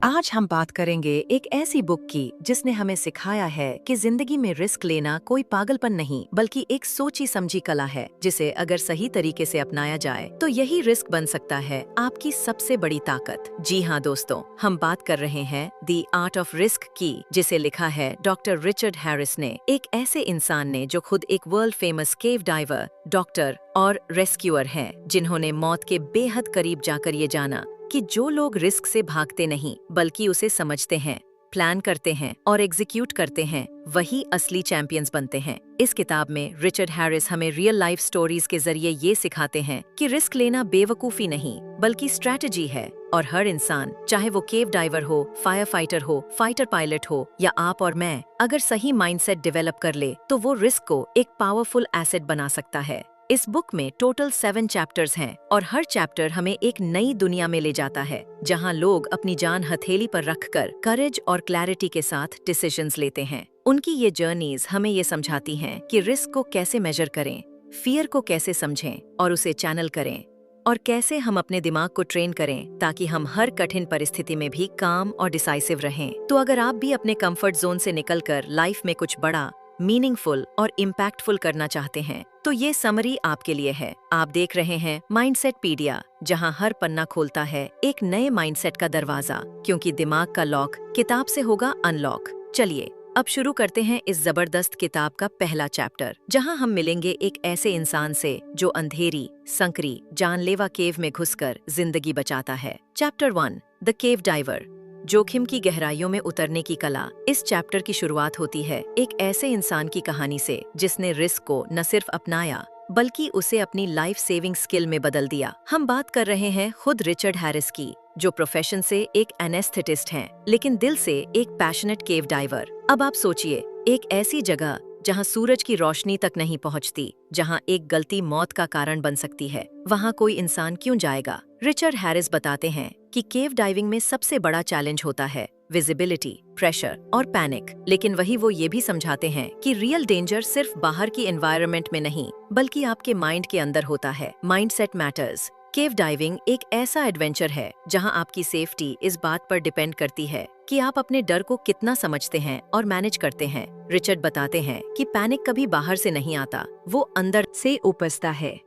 आज हम बात करेंगे एक ऐसी बुक की जिसने हमें सिखाया है कि जिंदगी में रिस्क लेना कोई पागलपन नहीं बल्कि एक सोची समझी कला है जिसे अगर सही तरीके से अपनाया जाए तो यही रिस्क बन सकता है आपकी सबसे बड़ी ताकत। जी हाँ दोस्तों, हम बात कर रहे हैं द आर्ट ऑफ रिस्क की, जिसे लिखा है डॉक्टर रिचर्ड हैरिस ने, एक ऐसे इंसान ने जो खुद एक वर्ल्ड फेमस केव डाइवर, डॉक्टर और रेस्क्यूअर हैं, जिन्होंने मौत के बेहद करीब जाकर ये जाना कि जो लोग रिस्क से भागते नहीं बल्कि उसे समझते हैं, प्लान करते हैं और एग्जीक्यूट करते हैं, वही असली चैंपियंस बनते हैं। इस किताब में रिचर्ड हैरिस हमें रियल लाइफ स्टोरीज के जरिए ये सिखाते हैं कि रिस्क लेना बेवकूफी नहीं बल्कि स्ट्रैटेजी है, और हर इंसान, चाहे वो केव डाइवर हो, फायर फाइटर हो, फाइटर पायलट हो या आप और मैं, अगर सही माइंडसेट डेवलप कर ले तो वो रिस्क को एक पावरफुल एसेट बना सकता है। इस बुक में टोटल 7 चैप्टर्स हैं और हर चैप्टर हमें एक नई दुनिया में ले जाता है जहां लोग अपनी जान हथेली पर रखकर करेज और क्लैरिटी के साथ डिसीजंस लेते हैं। उनकी ये जर्नीज हमें ये समझाती हैं कि रिस्क को कैसे मेजर करें, फियर को कैसे समझें और उसे चैनल करें, और कैसे हम अपने दिमाग को ट्रेन करें ताकि हम हर कठिन परिस्थिति में भी काम और डिसाइसिव रहें। तो अगर आप भी अपने कंफर्ट जोन से निकलकर लाइफ में कुछ बड़ा, मीनिंगफुल और इम्पैक्टफुल करना चाहते हैं तो ये समरी आपके लिए है। आप देख रहे हैं माइंडसेट पीडिया, जहां हर पन्ना खोलता है एक नए माइंडसेट का दरवाजा, क्योंकि दिमाग का लॉक किताब से होगा अनलॉक। चलिए अब शुरू करते हैं इस जबरदस्त किताब का पहला चैप्टर, जहां हम मिलेंगे एक ऐसे इंसान से जो अंधेरी, संकरी, जानलेवा केव में घुसकर जिंदगी बचाता है। चैप्टर 1, द केव डाइवर, जोखिम की गहराइयों में उतरने की कला। इस चैप्टर की शुरुआत होती है एक ऐसे इंसान की कहानी से जिसने रिस्क को न सिर्फ अपनाया बल्कि उसे अपनी लाइफ सेविंग स्किल में बदल दिया। हम बात कर रहे हैं खुद रिचर्ड हैरिस की, जो प्रोफेशन से एक एनेस्थेटिस्ट हैं लेकिन दिल से एक पैशनेट केव डाइवर। अब आप सोचिए, एक ऐसी जगह जहां सूरज की रोशनी तक नहीं पहुंचती, जहां एक गलती मौत का कारण बन सकती है, वहां कोई इंसान क्यों जाएगा? रिचर्ड हैरिस बताते हैं कि केव डाइविंग में सबसे बड़ा चैलेंज होता है विजिबिलिटी, प्रेशर और पैनिक, लेकिन वही वो ये भी समझाते हैं कि रियल डेंजर सिर्फ बाहर की एनवायरनमेंट में नहीं बल्कि आपके माइंड के अंदर होता है। Mindset matters. केव डाइविंग एक ऐसा एडवेंचर है जहां आपकी सेफ्टी इस बात पर डिपेंड करती है कि आप अपने डर को कितना समझते हैं और मैनेज करते हैं। रिचर्ड बताते हैं कि पैनिक कभी बाहर से नहीं आता, वो अंदर से उपजता है,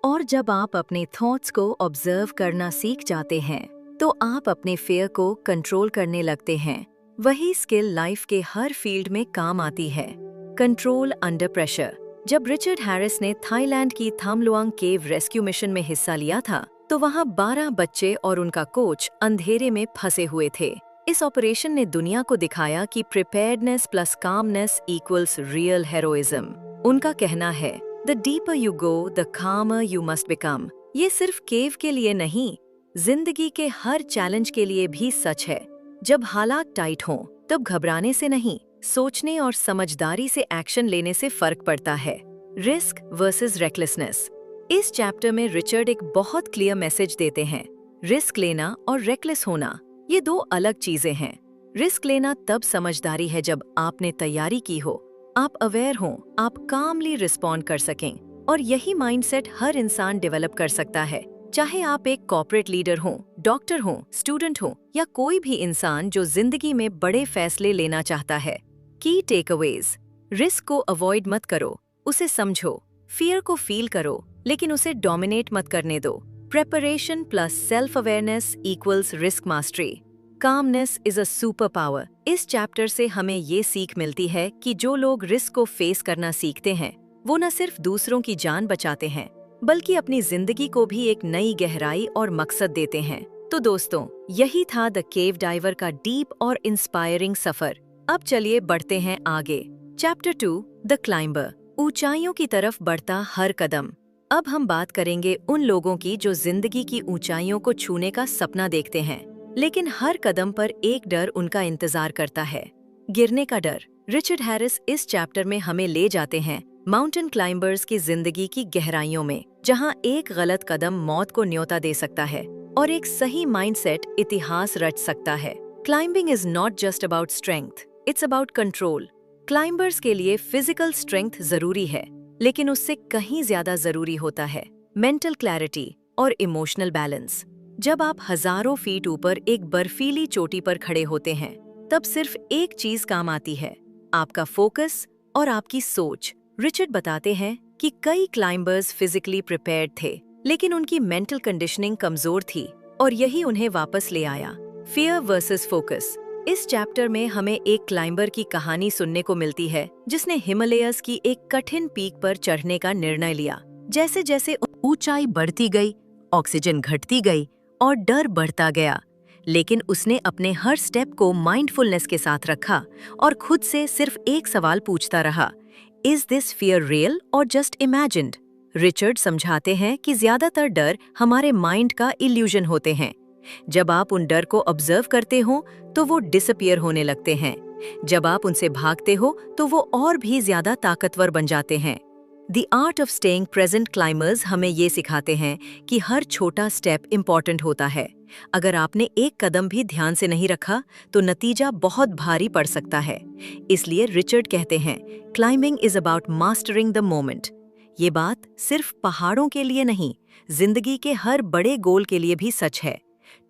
और जब आप अपने थॉट्स को ऑब्जर्व करना सीख जाते हैं तो आप अपने फियर को कंट्रोल करने लगते हैं। वही स्किल लाइफ के हर फील्ड में काम आती है। Control under pressure. जब रिचर्ड हैरिस ने थाईलैंड की थाम लुआंग केव रेस्क्यू मिशन में हिस्सा लिया था तो वहां 12 बच्चे और उनका कोच अंधेरे में फंसे हुए थे। इस ऑपरेशन ने दुनिया को दिखाया कि preparedness plus calmness equals real heroism. उनका कहना है, the deeper you go the कामर यू मस्ट बिकम। ये सिर्फ केव के लिए नहीं, जिंदगी के हर चैलेंज के लिए भी सच है। जब हालात टाइट हों तब घबराने से नहीं, सोचने और समझदारी से एक्शन लेने से फर्क पड़ता है। Risk versus recklessness. इस चैप्टर में रिचर्ड एक बहुत क्लियर मैसेज देते हैं, रिस्क लेना और रेकलेस होना ये 2 अलग चीजें हैं। रिस्क लेना तब समझदारी है जब आपने तैयारी की हो, आप अवेयर हों, आप कामली रिस्पॉन्ड कर सकें, और यही माइंडसेट हर इंसान डेवलप कर सकता है, चाहे आप एक कॉर्पोरेट लीडर हों, डॉक्टर हों, स्टूडेंट हों या कोई भी इंसान जो जिंदगी में बड़े फैसले लेना चाहता है। की टेकअवेज। रिस्क को अवॉइड मत करो, उसे समझो, फियर को फील करो लेकिन उसे डोमिनेट मत करने दो। Preparation plus self awareness equals risk mastery. Calmness is a super power. इस चैप्टर से हमें ये सीख मिलती है कि जो लोग रिस्क को फेस करना सीखते हैं वो न सिर्फ दूसरों की जान बचाते हैं बल्कि अपनी जिंदगी को भी एक नई गहराई और मकसद देते हैं। तो दोस्तों, यही था द केव डाइवर का डीप और इंस्पायरिंग सफर। अब चलिए बढ़ते हैं आगे। चैप्टर 2, द क्लाइंबर, ऊंचाइयों की तरफ बढ़ता हर कदम। अब हम बात करेंगे उन लोगों की जो जिंदगी की ऊंचाइयों को छूने का सपना देखते हैं, लेकिन हर कदम पर एक डर उनका इंतजार करता है, गिरने का डर। रिचर्ड हैरिस इस चैप्टर में हमें ले जाते हैं माउंटेन क्लाइंबर्स की जिंदगी की गहराइयों में, जहां एक गलत कदम मौत को न्योता दे सकता है और एक सही माइंडसेट इतिहास रच सकता है। Climbing is not just about strength, it's about control. Climbers के लिए फिजिकल स्ट्रेंथ जरूरी है, लेकिन उससे कहीं ज्यादा जरूरी होता है मेंटल क्लैरिटी और इमोशनल बैलेंस। जब आप हजारों फीट ऊपर एक बर्फीली चोटी पर खड़े होते हैं, तब सिर्फ एक चीज काम आती है, आपका फोकस और आपकी सोच। रिचर्ड बताते हैं कि कई क्लाइंबर्स फिजिकली प्रिपेयर्ड थे, लेकिन उनकी मेंटल कंडीशनिंग कमजोर थी और यही उन्हें वापस ले आया। Fear versus focus. इस चैप्टर में हमें एक क्लाइंबर की कहानी सुनने को मिलती है जिसने हिमालयस की एक कठिन पीक पर चढ़ने का निर्णय लिया। जैसे जैसे ऊंचाई बढ़ती गई, ऑक्सीजन घटती गई और डर बढ़ता गया, लेकिन उसने अपने हर स्टेप को माइंडफुलनेस के साथ रखा और खुद से सिर्फ एक सवाल पूछता रहा, इज दिस फियर रियल और जस्ट इमेजिन्ड? रिचर्ड समझाते हैं कि ज्यादातर डर हमारे माइंड का इल्यूजन होते हैं। जब आप उन डर को ऑब्जर्व करते हो तो वो डिसअपीयर होने लगते हैं। जब आप उनसे भागते हो तो वो और भी ज्यादा ताकतवर बन जाते हैं। The art of staying present climbers हमें ये सिखाते हैं कि हर छोटा स्टेप इम्पॉर्टेंट होता है। अगर आपने एक कदम भी ध्यान से नहीं रखा तो नतीजा बहुत भारी पड़ सकता है। इसलिए रिचर्ड कहते हैं, climbing is about mastering the moment. ये बात सिर्फ पहाड़ों के लिए नहीं, जिंदगी के हर बड़े गोल के लिए भी सच है।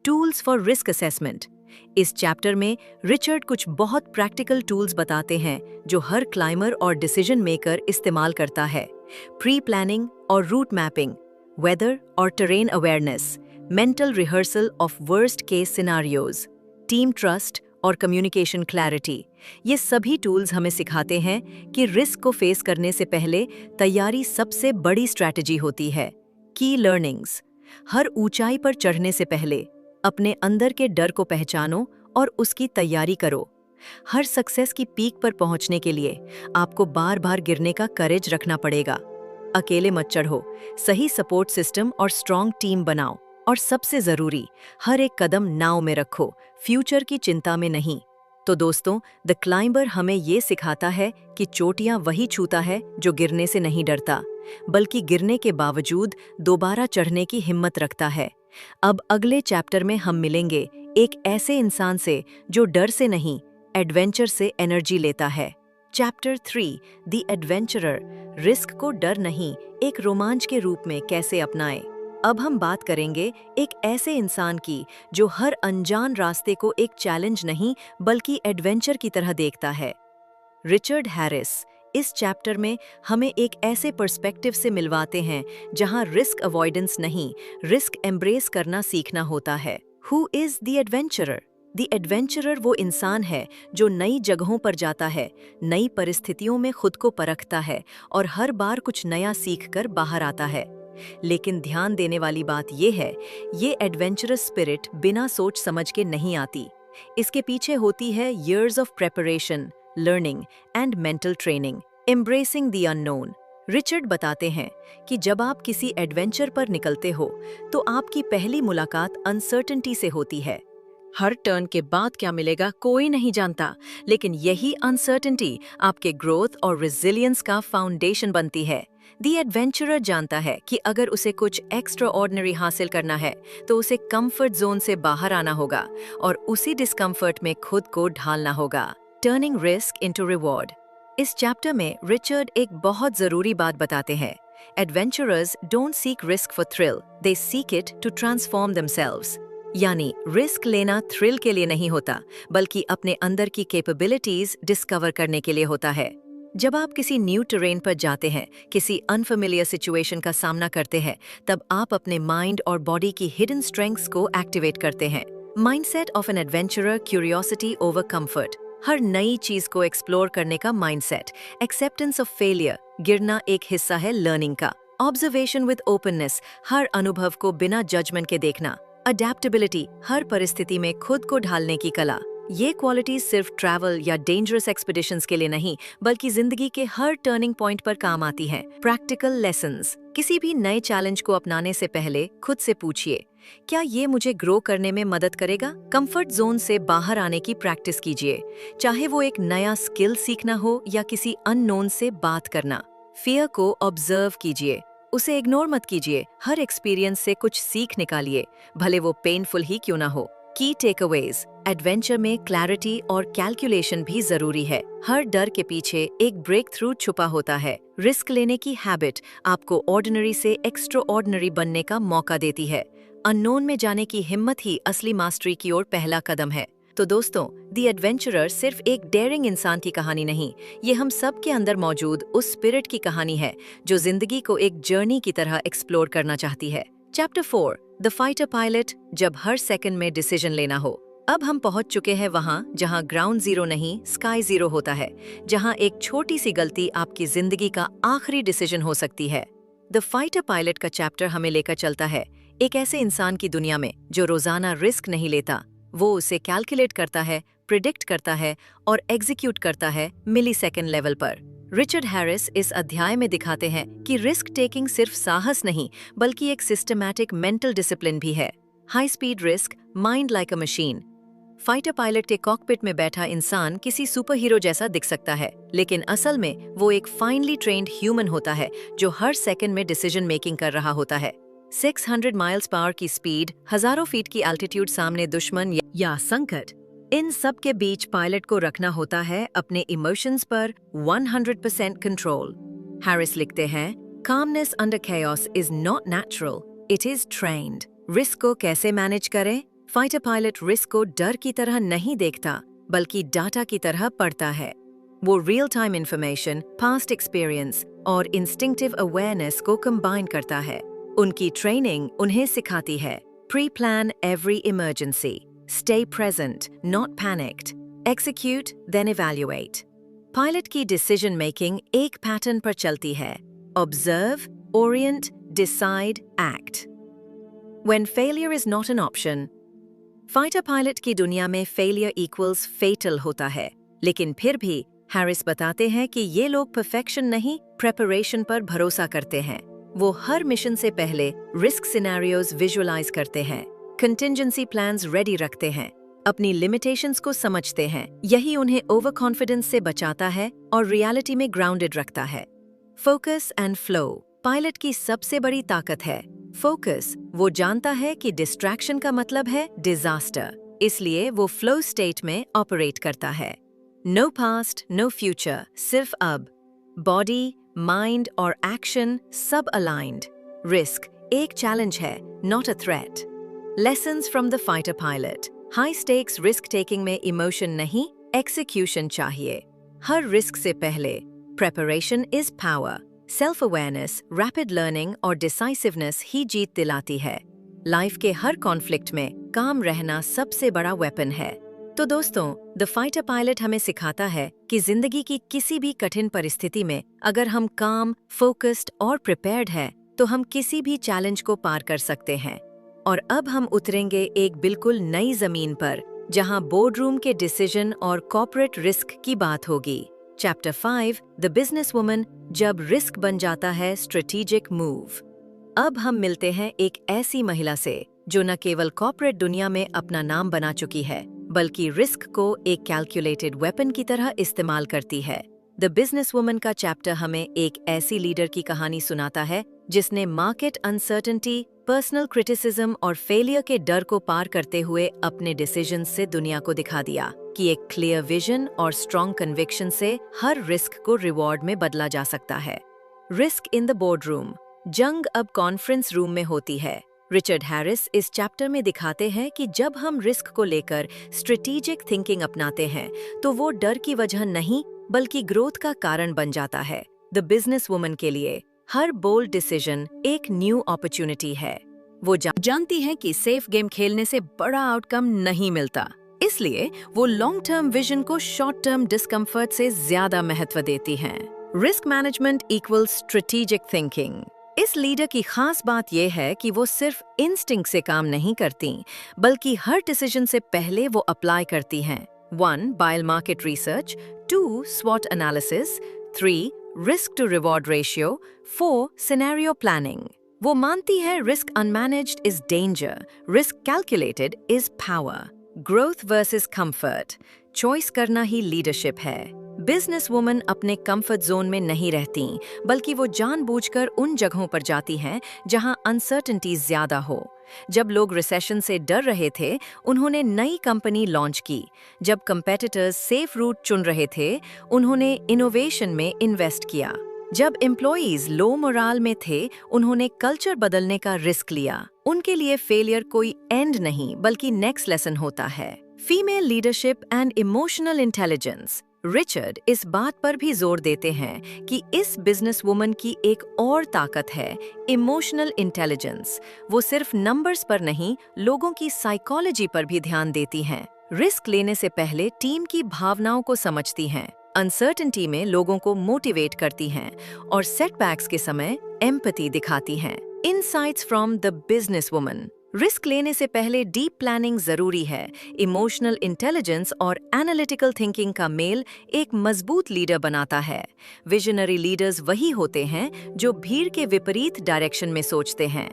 Tools for risk assessment. इस चैप्टर में रिचर्ड कुछ बहुत प्रैक्टिकल टूल्स बताते हैं जो हर क्लाइंबर और डिसीजन मेकर इस्तेमाल करता है। प्री प्लानिंग और रूट मैपिंग, वेदर और terrain awareness, mental rehearsal of worst case scenarios, team trust और कम्युनिकेशन क्लैरिटी। ये सभी टूल्स हमें सिखाते हैं कि रिस्क को फेस करने से पहले तैयारी सबसे बड़ी स्ट्रैटेजी होती है। की लर्निंग्स। हर ऊंचाई पर चढ़ने से पहले अपने अंदर के डर को पहचानो और उसकी तैयारी करो। हर सक्सेस की पीक पर पहुंचने के लिए आपको बार बार गिरने का करेज रखना पड़ेगा। अकेले मत चढ़ो, सही सपोर्ट सिस्टम और स्ट्रॉन्ग टीम बनाओ। और सबसे जरूरी, हर एक कदम नाव में रखो, फ्यूचर की चिंता में नहीं। तो दोस्तों, द क्लाइंबर हमें ये सिखाता है कि चोटियां वही छूता है जो गिरने से नहीं डरता, बल्कि गिरने के बावजूद दोबारा चढ़ने की हिम्मत रखता है। अब अगले चैप्टर में हम मिलेंगे एक ऐसे इंसान से जो डर से नहीं, एडवेंचर से एनर्जी लेता है। Chapter 3, the adventurer. रिस्क को डर नहीं, एक रोमांच के रूप में कैसे अपनाएं। अब हम बात करेंगे एक ऐसे इंसान की जो हर अनजान रास्ते को एक चैलेंज नहीं बल्कि एडवेंचर की तरह देखता है। Richard Harris. इस चैप्टर में हमें एक ऐसे पर्सपेक्टिव से मिलवाते हैं जहां रिस्क अवॉइडेंस नहीं, रिस्क एम्ब्रेस करना सीखना होता है। Who is the adventurer? The adventurer वो इंसान है जो नई जगहों पर जाता है, नई परिस्थितियों में खुद को परखता है और हर बार कुछ नया सीख कर बाहर आता है। लेकिन ध्यान देने वाली बात यह है, ये एडवेंचरस स्पिरिट बिना सोच समझ के नहीं आती। इसके पीछे होती है years of preparation, learning and mental training, embracing the unknown। Richard बताते हैं कि जब आप किसी एडवेंचर पर निकलते हो तो आपकी पहली मुलाकात अनसर्टेनिटी से होती है। हर टर्न के बाद क्या मिलेगा कोई नहीं जानता, लेकिन यही अनसर्टेनिटी आपके ग्रोथ और रेजिलियंस का फाउंडेशन बनती है। दी एडवेंचरर जानता है कि अगर उसे कुछ एक्स्ट्रा ऑर्डिनरी हासिल करना है तो उसे कंफर्ट जोन से बाहर आना होगा और उसी डिस्कम्फर्ट में खुद को ढालना होगा। Turning risk into reward. इस चैप्टर में रिचर्ड एक बहुत जरूरी बात बताते हैं। Adventurers don't seek risk for thrill, they seek it to transform themselves. यानी रिस्क लेना थ्रिल के लिए नहीं होता, बल्कि अपने अंदर की कैपेबिलिटीज डिस्कवर करने के लिए होता है। जब आप किसी न्यू टेरेन पर जाते हैं, किसी अनफेमिलियर सिचुएशन का सामना करते हैं, तब आप अपने माइंड और बॉडी की हिडन स्ट्रेंथ्स को एक्टिवेट करते हैं। Mindset of an adventurer, curiosity over comfort. हर नई चीज को एक्सप्लोर करने का माइंडसेट। एक्सेप्टेंस ऑफ फेलियर, गिरना एक हिस्सा है लर्निंग का। ऑब्जर्वेशन विद ओपननेस, हर अनुभव को बिना जजमेंट के देखना। अडेप्टेबिलिटी, हर परिस्थिति में खुद को ढालने की कला। ये क्वालिटीज सिर्फ ट्रैवल या डेंजरस एक्सपीडिशंस के लिए नहीं, बल्कि जिंदगी के हर टर्निंग पॉइंट पर काम आती हैं। Practical lessons. किसी भी नए चैलेंज को अपनाने से पहले खुद से पूछिए, क्या ये मुझे ग्रो करने में मदद करेगा? कंफर्ट जोन से बाहर आने की प्रैक्टिस कीजिए, चाहे वो एक नया स्किल सीखना हो या किसी अननोन से बात करना। फियर को ऑब्जर्व कीजिए, उसे इग्नोर मत कीजिए। हर एक्सपीरियंस से कुछ सीख निकालिए, भले वो पेनफुल ही क्यों ना हो। की टेकअवेज। एडवेंचर में क्लैरिटी और कैलकुलेशन भी जरूरी है। हर डर के पीछे एक ब्रेक थ्रू छुपा होता है। रिस्क लेने की हैबिट आपको ऑर्डिनरी से एक्स्ट्रा ऑर्डिनरी बनने का मौका देती है। अननोन में जाने की हिम्मत ही असली मास्टरी की ओर पहला कदम है। तो दोस्तों, द एडवेंचरर सिर्फ एक डेयरिंग इंसान की कहानी नहीं, ये हम सब के अंदर मौजूद उस स्पिरिट की कहानी है जो जिंदगी को एक जर्नी की तरह एक्सप्लोर करना चाहती है। चैप्टर 4, द फाइटर पायलट, जब हर सेकंड में डिसीजन लेना हो। अब हम पहुंच चुके हैं वहां जहां ग्राउंड जीरो नहीं, स्काई जीरो होता है, जहां एक छोटी सी गलती आपकी जिंदगी का आखिरी डिसीजन हो सकती है। द फाइटर पायलट का चैप्टर हमें लेकर चलता है एक ऐसे इंसान की दुनिया में जो रोजाना रिस्क नहीं लेता। वो उसे कैलकुलेट करता है, प्रिडिक्ट करता है और एग्जीक्यूट करता है मिलीसेकंड लेवल पर। रिचर्ड हैरिस इस अध्याय में दिखाते हैं कि रिस्क टेकिंग सिर्फ साहस नहीं बल्कि एक सिस्टमैटिक मेंटल डिसिप्लिन भी है। High speed risk, mind like अ मशीन। फाइटर पायलट के कॉकपिट में बैठा इंसान किसी सुपर हीरो जैसा दिख सकता है, लेकिन असल में वो एक फाइनली ट्रेन्ड ह्यूमन होता है जो हर सेकंड में डिसीजन मेकिंग कर रहा होता है। 600 माइल्स पर आवर की स्पीड, हजारों फीट की एल्टीट्यूड, सामने दुश्मन या संकट, इन सब के बीच पायलट को रखना होता है अपने इमोशंस पर 100% कंट्रोल। हैरिस लिखते हैं, calmness under chaos is not natural, it is trained. Risk को कैसे मैनेज करें? फाइटर पायलट रिस्क को डर की तरह नहीं देखता बल्कि डाटा की तरह पढ़ता है। वो real time information, past experience और इंस्टिंक्टिव अवेयरनेस को कंबाइन करता है। उनकी ट्रेनिंग उन्हें सिखाती है pre plan every emergency, stay present not panicked, execute then evaluate. Pilot की डिसीजन मेकिंग एक पैटर्न पर चलती है, observe, orient, decide, act. When failure is not an option. Fighter pilot की दुनिया में फेलियर इक्वल्स फेटल होता है, लेकिन फिर भी हैरिस बताते हैं कि ये लोग परफेक्शन नहीं, प्रेपरेशन पर भरोसा करते हैं। वो हर मिशन से पहले रिस्क सिनेरियोज विजुअलाइज करते हैं, कंटिंजेंसी प्लान्स रेडी रखते हैं, अपनी लिमिटेशंस को समझते हैं। यही उन्हें ओवर कॉन्फिडेंस से बचाता है और रियलिटी में ग्राउंडेड रखता है। फोकस एंड फ्लो पायलट की सबसे बड़ी ताकत है। फोकस, वो जानता है कि डिस्ट्रैक्शन का मतलब है डिजास्टर, इसलिए वो फ्लो स्टेट में ऑपरेट करता है। नो पास्ट, नो फ्यूचर, सिर्फ अब। बॉडी, माइंड और एक्शन सब अलाइंड। रिस्क एक चैलेंज है, not a threat. Lessons from the fighter pilot. High stakes risk taking में इमोशन नहीं, एक्सिक्यूशन चाहिए। हर रिस्क से पहले preparation is power. Self awareness, rapid learning और डिसाइसिवनेस ही जीत दिलाती है। लाइफ के हर कॉन्फ्लिक्ट में काम रहना सबसे बड़ा वेपन है। तो दोस्तों, द फाइटर पायलट हमें सिखाता है कि जिंदगी की किसी भी कठिन परिस्थिति में अगर हम काम, फोकस्ड और प्रिपेयर्ड हैं, तो हम किसी भी चैलेंज को पार कर सकते हैं। और अब हम उतरेंगे एक बिल्कुल नई जमीन पर, जहां बोर्ड रूम के डिसीजन और कॉर्पोरेट रिस्क की बात होगी। चैप्टर 5, द बिजनेस वुमन, जब रिस्क बन जाता है स्ट्रेटेजिक मूव। अब हम मिलते हैं एक ऐसी महिला से जो न केवल कॉर्पोरेट दुनिया में अपना नाम बना चुकी है, बल्कि रिस्क को एक कैलकुलेटेड वेपन की तरह इस्तेमाल करती है। द बिजनेस वुमन का चैप्टर हमें एक ऐसी लीडर की कहानी सुनाता है जिसने मार्केट अनसर्टेनिटी, पर्सनल क्रिटिसिज्म और फेलियर के डर को पार करते हुए अपने डिसीजन से दुनिया को दिखा दिया कि एक क्लियर विजन और स्ट्रॉन्ग कन्विक्शन से हर रिस्क को रिवॉर्ड में बदला जा सकता है। Risk in the board room, जंग अब कॉन्फ्रेंस रूम में होती है। रिचर्ड हैरिस इस चैप्टर में दिखाते हैं कि जब हम रिस्क को लेकर स्ट्रेटेजिक थिंकिंग अपनाते हैं, तो वो डर की वजह नहीं बल्कि ग्रोथ का कारण बन जाता है। द बिजनेस वुमन के लिए हर बोल्ड डिसीजन एक न्यू अपॉर्चुनिटी है। वो जानती हैं कि सेफ गेम खेलने से बड़ा आउटकम नहीं मिलता, इसलिए वो लॉन्ग टर्म विजन को शॉर्ट टर्म डिस्कम्फर्ट से ज्यादा महत्व देती हैं। Risk management equals strategic thinking. इस लीडर की खास बात यह है कि वो सिर्फ इंस्टिंक्ट से काम नहीं करती, बल्कि हर डिसीजन से पहले वो अप्लाई करती हैं। 1. बायल मार्केट रिसर्च, 2. स्वॉट analysis, 3. Risk to reward ratio, 4. Scenario planning. वो मानती है risk unmanaged is danger, risk calculated is power. Growth versus comfort, choice करना ही लीडरशिप है। बिजनेस वुमन अपने कंफर्ट जोन में नहीं रहती, बल्कि वो जानबूझकर उन जगहों पर जाती हैं जहां अनसर्टेनिटी ज्यादा हो। जब लोग रिसेशन से डर रहे थे, उन्होंने नई कंपनी लॉन्च की। जब कंपेटिटर्स सेफ रूट चुन रहे थे, उन्होंने इनोवेशन में इन्वेस्ट किया। जब एम्प्लॉइज लो मोराल में थे, उन्होंने कल्चर बदलने का रिस्क लिया। उनके लिए फेलियर कोई एंड नहीं बल्कि नेक्स्ट लेसन होता है। Female leadership and emotional intelligence. Richard इस बात पर भी जोर देते हैं कि इस बिजनेस वुमन की एक और ताकत है, इमोशनल इंटेलिजेंस। वो सिर्फ नंबर्स पर नहीं, लोगों की साइकोलॉजी पर भी ध्यान देती हैं। रिस्क लेने से पहले टीम की भावनाओं को समझती हैं, अनसर्टेनिटी में लोगों को मोटिवेट करती हैं और सेटबैक्स के समय एम्पैथी दिखाती हैं। Insights from the business woman. Risk लेने से पहले डीप प्लानिंग जरूरी है। इमोशनल इंटेलिजेंस और एनालिटिकल थिंकिंग का मेल एक मजबूत लीडर बनाता है। विजनरी लीडर्स वही होते हैं जो भीड़ के विपरीत डायरेक्शन में सोचते हैं।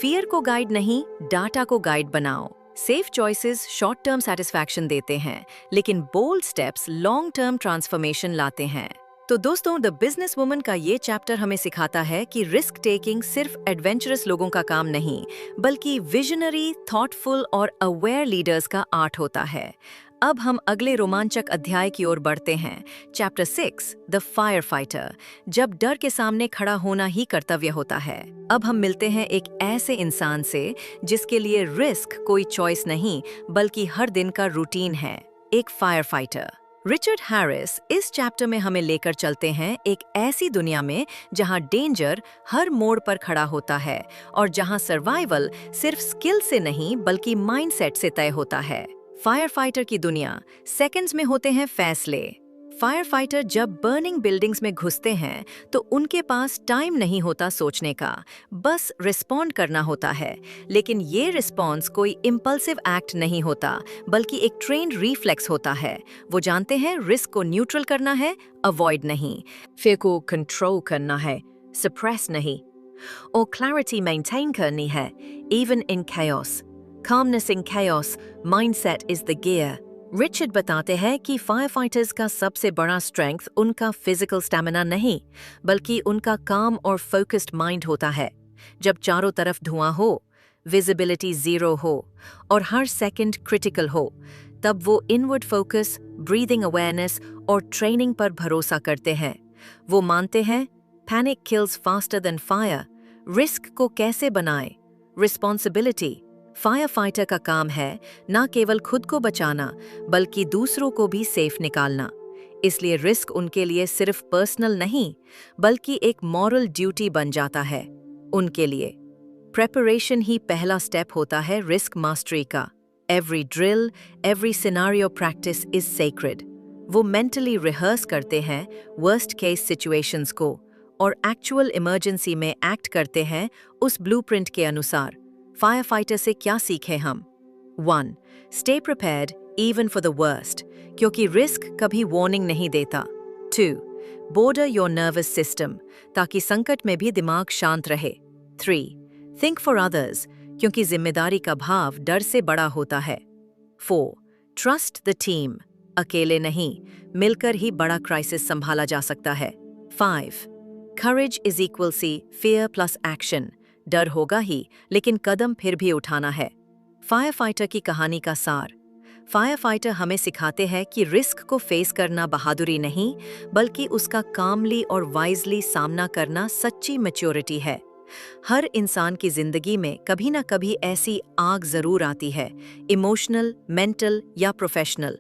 फियर को गाइड नहीं, डाटा को गाइड बनाओ। Safe choices short term satisfaction देते हैं, लेकिन bold steps long term transformation लाते हैं। तो दोस्तों, द बिजनेस वुमन का ये चैप्टर हमें सिखाता है कि रिस्क टेकिंग सिर्फ एडवेंचरस लोगों का काम नहीं, बल्कि विजनरी, थॉटफुल और अवेयर लीडर्स का आर्ट होता है। अब हम अगले रोमांचक अध्याय की ओर बढ़ते हैं। चैप्टर 6, द फायर फाइटर, जब डर के सामने खड़ा होना ही कर्तव्य होता है। अब हम मिलते हैं एक ऐसे इंसान से जिसके लिए रिस्क कोई चॉइस नहीं बल्कि हर दिन का रूटीन है, एक फायर फाइटर। रिचर्ड हैरिस इस चैप्टर में हमें लेकर चलते हैं एक ऐसी दुनिया में जहां डेंजर हर मोड़ पर खड़ा होता है और जहां सर्वाइवल सिर्फ स्किल से नहीं बल्कि माइंडसेट से तय होता है। फायर फाइटर की दुनिया, सेकंड्स में होते हैं फैसले। फायर फाइटर जब बर्निंग बिल्डिंग्स में घुसते हैं तो उनके पास टाइम नहीं होता सोचने का, बस रिस्पॉन्ड करना होता है। लेकिन ये रिस्पॉन्स कोई इम्पल्सिव एक्ट नहीं होता बल्कि एक ट्रेन्ड रिफ्लेक्स होता है। वो जानते हैं रिस्क को न्यूट्रल करना है, अवॉइड नहीं। फिर को कंट्रोल करना है, सप्रेस नहीं। और क्लैरिटी मेंटेन करनी है, even in chaos। Calmness in chaos, mindset is the gear। Richard बताते हैं कि फायर फाइटर्स का सबसे बड़ा स्ट्रेंथ उनका फिजिकल स्टैमिना नहीं बल्कि उनका काम और फोकस्ड माइंड होता है। जब चारों तरफ धुआं हो, विजिबिलिटी जीरो हो और हर सेकंड क्रिटिकल हो, तब वो इनवर्ड फोकस, ब्रीदिंग अवेयरनेस और ट्रेनिंग पर भरोसा करते हैं। वो मानते हैं panic kills faster than fire. Risk को कैसे बनाएं? रिस्पॉन्सिबिलिटी। फायर फाइटर का काम है न केवल खुद को बचाना बल्कि दूसरों को भी सेफ निकालना। इसलिए रिस्क उनके लिए सिर्फ पर्सनल नहीं बल्कि एक मॉरल ड्यूटी बन जाता है उनके लिए। प्रेपरेशन ही पहला स्टेप होता है रिस्क मास्टरी का। Every drill, every scenario practice is sacred. वो मेंटली रिहर्स करते हैं वर्स्ट केस सिचुएशंस को और एक्चुअल इमरजेंसी में एक्ट करते हैं उस ब्लूप्रिंट के अनुसार। फायर फाइटर से क्या सीखें हम? 1. Stay prepared even for the worst, क्योंकि रिस्क कभी वार्निंग नहीं देता। 2. Border your nervous system, ताकि संकट में भी दिमाग शांत रहे। 3. Think for others, क्योंकि जिम्मेदारी का भाव डर से बड़ा होता है। 4. Trust the team, अकेले नहीं, मिलकर ही बड़ा क्राइसिस संभाला जा सकता है। 5. Courage is equal to fear plus action, डर होगा ही लेकिन कदम फिर भी उठाना है। फायर फाइटर की कहानी का सार। फायर फाइटर हमें सिखाते हैं कि रिस्क को फेस करना बहादुरी नहीं बल्कि उसका कामली और वाइजली सामना करना सच्ची मैच्योरिटी है। हर इंसान की जिंदगी में कभी ना कभी ऐसी आग जरूर आती है, इमोशनल, मेंटल या प्रोफेशनल।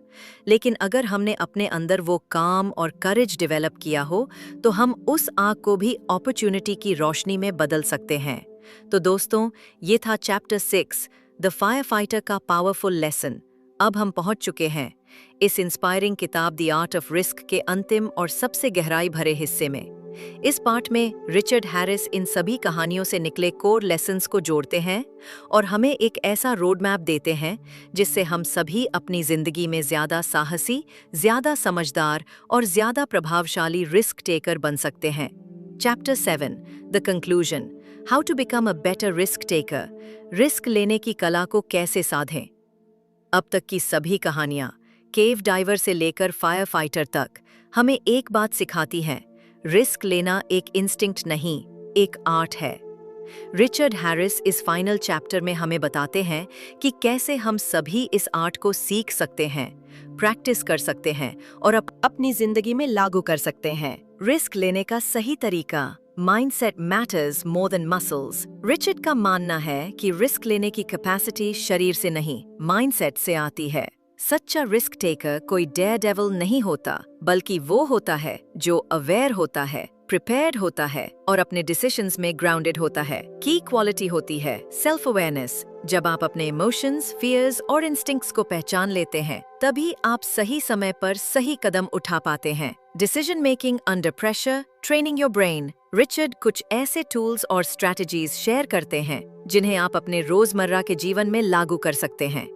लेकिन अगर हमने अपने अंदर वो काम और करेज डेवलप किया हो तो हम उस आग को भी अपॉर्चुनिटी की रोशनी में बदल सकते हैं। तो दोस्तों, ये था चैप्टर 6, द फायर फाइटर का पावरफुल लेसन। अब हम पहुंच चुके हैं इस इंस्पायरिंग किताब द आर्ट ऑफ रिस्क के अंतिम और सबसे गहराई भरे हिस्से में। इस पार्ट में रिचर्ड हैरिस इन सभी कहानियों से निकले कोर लेसन्स को जोड़ते हैं और हमें एक ऐसा रोड मैप देते हैं जिससे हम सभी अपनी जिंदगी में ज्यादा साहसी, ज्यादा समझदार और ज्यादा प्रभावशाली रिस्क टेकर बन सकते हैं। Chapter 7, the conclusion, how to become a better risk taker, risk लेने की कला को कैसे साधें। अब तक की सभी कहानियां, केव डाइवर से लेकर फायर फाइटर तक, हमें एक बात सिखाती हैं, रिस्क लेना एक इंस्टिंक्ट नहीं, एक आर्ट है। रिचर्ड हैरिस इस फाइनल चैप्टर में हमें बताते हैं कि कैसे हम सभी इस आर्ट को सीख सकते हैं, प्रैक्टिस कर सकते हैं और अपनी जिंदगी में लागू कर सकते हैं। रिस्क लेने का सही तरीका। Mindset matters more than muscles. Richard का मानना है कि रिस्क लेने की कैपेसिटी शरीर से नहीं, माइंडसेट से आती है। सच्चा रिस्क टेकर कोई डेयर डेविल नहीं होता, बल्कि वो होता है जो अवेयर होता है, प्रिपेयर्ड होता है और अपने डिसीजंस में ग्राउंडेड होता है। की क्वालिटी होती है सेल्फ अवेयरनेस। जब आप अपने इमोशंस, फियर्स और इंस्टिंक्ट्स को पहचान लेते हैं, तभी आप सही समय पर सही कदम उठा पाते हैं। Decision making under pressure, training your brain. Richard कुछ ऐसे टूल्स और स्ट्रैटेजीज शेयर करते हैं जिन्हें आप अपने रोजमर्रा के जीवन में लागू कर सकते हैं।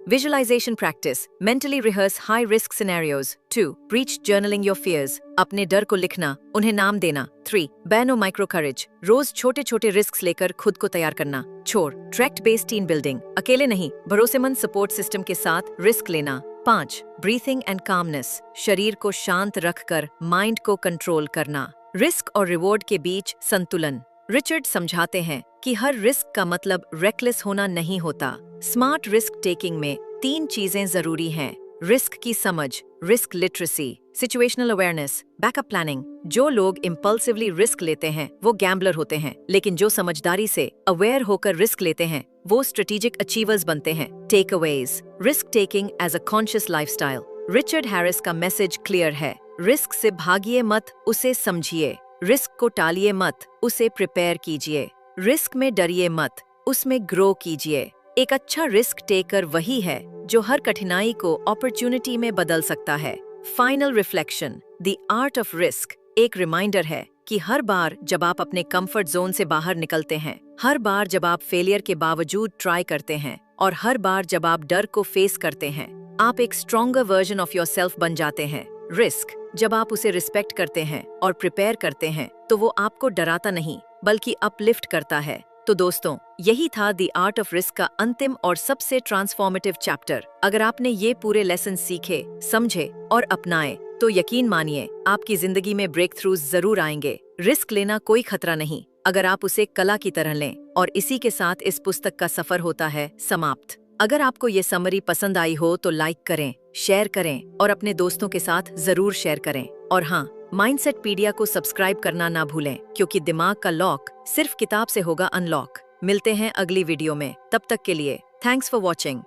Visualization practice. Mentally rehearse high risk scenarios. 2. Breach journaling your fears. अपने डर को लिखना, उन्हें नाम देना। 3. बैनो माइक्रो करेज। रोज छोटे छोटे रिस्क लेकर खुद को तैयार करना। Tract based team building. अकेले नहीं, भरोसेमंद सपोर्ट सिस्टम के साथ रिस्क लेना। 5. Breathing and calmness. शरीर को शांत रखकर माइंड को कंट्रोल करना। रिस्क और रिवॉर्ड के बीच संतुलन। रिचर्ड समझाते हैं कि हर रिस्क का मतलब रेकलेस होना नहीं होता। स्मार्ट रिस्क टेकिंग में 3 चीजें जरूरी हैं: रिस्क की समझ, risk literacy, situational awareness, backup planning. जो लोग इम्पल्सिवली रिस्क लेते हैं वो गैम्बलर होते हैं, लेकिन जो समझदारी से अवेयर होकर रिस्क लेते हैं वो स्ट्रेटेजिक अचीवर्स बनते हैं। Takeaways. Risk taking as a conscious lifestyle. Richard Harris का मैसेज क्लियर है: रिस्क से भागिए मत, उसे समझिए। रिस्क को टालिए मत, उसे प्रिपेयर कीजिए। रिस्क में डरिए मत, उसमें ग्रो कीजिए। एक अच्छा रिस्क टेकर वही है जो हर कठिनाई को अपॉर्चुनिटी में बदल सकता है। Final reflection. The art of risk एक रिमाइंडर है कि हर बार जब आप अपने कंफर्ट जोन से बाहर निकलते हैं, हर बार जब आप फेलियर के बावजूद ट्राई करते हैं और हर बार जब आप डर को फेस करते हैं, आप एक स्ट्रॉन्गर वर्जन ऑफ योरसेल्फ बन जाते हैं। रिस्क जब आप उसे रिस्पेक्ट करते हैं और प्रिपेयर करते हैं तो वो आपको डराता नहीं बल्कि अपलिफ्ट करता है। तो दोस्तों, यही था द आर्ट ऑफ रिस्क का अंतिम और सबसे ट्रांसफॉर्मेटिव चैप्टर। अगर आपने ये पूरे लेसन सीखे, समझे और अपनाए तो यकीन मानिए आपकी जिंदगी में ब्रेक थ्रूज जरूर आएंगे। रिस्क लेना कोई खतरा नहीं अगर आप उसे कला की तरह लें। और इसी के साथ इस पुस्तक का सफर होता है समाप्त। अगर आपको ये समरी पसंद आई हो तो लाइक करें, शेयर करें और अपने दोस्तों के साथ जरूर शेयर करें। और हाँ, माइंडसेट पीडिया को सब्सक्राइब करना ना भूलें, क्योंकि दिमाग का लॉक सिर्फ किताब से होगा अनलॉक। मिलते हैं अगली वीडियो में, तब तक के लिए थैंक्स फॉर वॉचिंग।